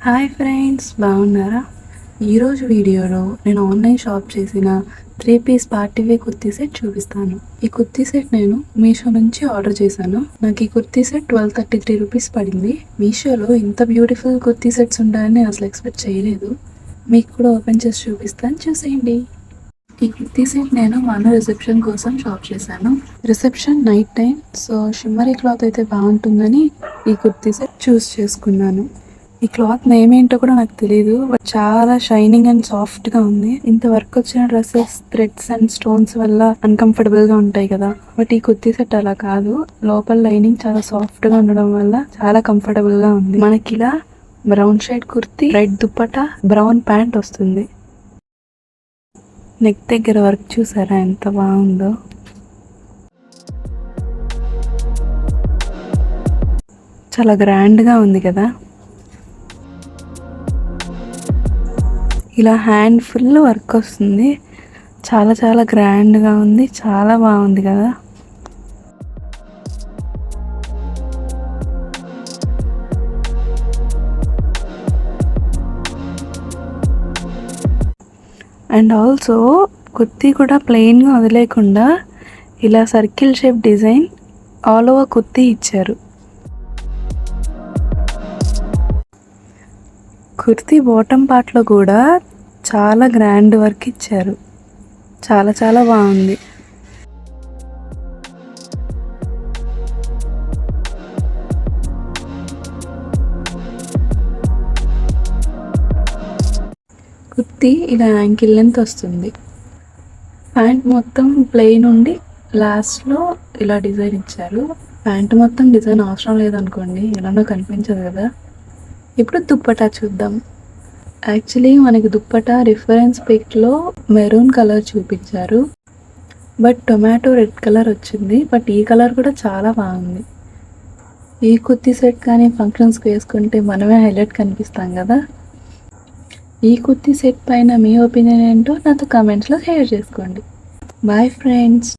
Hi friends, బాగున్నారా? ఈరోజు వీడియోలో నేను ఆన్లైన్ షాప్ చేసిన 3 piece party wear kurti set చూపిస్తాను. ఈ కుర్తీ సెట్ నేను మీషో నుంచి ఆర్డర్ చేశాను. నాకు ఈ కుర్తీ సెట్ 1233 రూపీస్ పడింది. మీషోలో ఇంత బ్యూటిఫుల్ కుర్తీ సెట్స్ ఉంటాయని నేను అసలు ఎక్స్పెక్ట్ చేయలేదు. మీకు కూడా ఓపెన్ చేసి చూపిస్తాను, చూసేయండి. ఈ కుర్తీ సెట్ నేను మన రిసెప్షన్ కోసం షాప్ చేశాను. Reception night time, so shimmery cloth అయితే బాగుంటుందని ఈ కుర్తీ సెట్ చూస్ చేసుకున్నాను. ఈ క్లాత్ నేమ్ ఏంటో కూడా నాకు తెలియదు, బట్ చాలా షైనింగ్ అండ్ సాఫ్ట్ గా ఉంది. ఇంత వర్క్ వచ్చిన డ్రెస్సెస్ థ్రెడ్స్ అండ్ స్టోన్స్ వల్ల అన్కంఫర్టబుల్ గా ఉంటాయి కదా, బట్ ఈ కుర్తీ సెట్ అలా కాదు. లోపల లైనింగ్ చాలా సాఫ్ట్ గా ఉండడం వల్ల చాలా కంఫర్టబుల్ గా ఉంది. మనకి ఇలా brown shade kurti, red dupatta, brown pant వస్తుంది. నెక్ దగ్గర వర్క్ చూసారా ఎంత బాగుందో. చాలా గ్రాండ్ గా ఉంది కదా. ఇలా హ్యాండ్ ఫుల్ వర్క్ వస్తుంది. చాలా చాలా గ్రాండ్గా ఉంది, చాలా బాగుంది కదా. అండ్ ఆల్సో కుర్తీ కూడా ప్లెయిన్గా వదిలేకుండా ఇలా circle shape design all over kurti ఇచ్చారు. కుర్తీ బాటమ్ పార్ట్లో కూడా చాలా గ్రాండ్ వర్క్ ఇచ్చారు. చాలా చాలా బాగుంది. కుర్తీ ఇలా యాంకిల్ లెంత్ వస్తుంది. ప్యాంట్ మొత్తం ప్లెయిన్ ఉండి లాస్ట్లో ఇలా డిజైన్ ఇచ్చారు. ప్యాంట్ మొత్తం డిజైన్ అవసరం లేదనుకోండి, ఎలానో కనిపించదు కదా. ఇప్పుడు దుప్పటా చూద్దాం. యాక్చువల్లీ మనకి దుప్పటా రిఫరెన్స్ పిక్లో మెరూన్ కలర్ చూపించారు, బట్ టొమాటో రెడ్ కలర్ వచ్చింది. బట్ ఈ కలర్ కూడా చాలా బాగుంది. ఈ కుర్తీ సెట్ కానీ ఫంక్షన్స్కి వేసుకుంటే మనమే హైలైట్ కనిపిస్తాం కదా. ఈ కుర్తీ సెట్ పైన మీ ఒపీనియన్ ఏంటో నాతో కామెంట్స్లో షేర్ చేసుకోండి. Bye friends.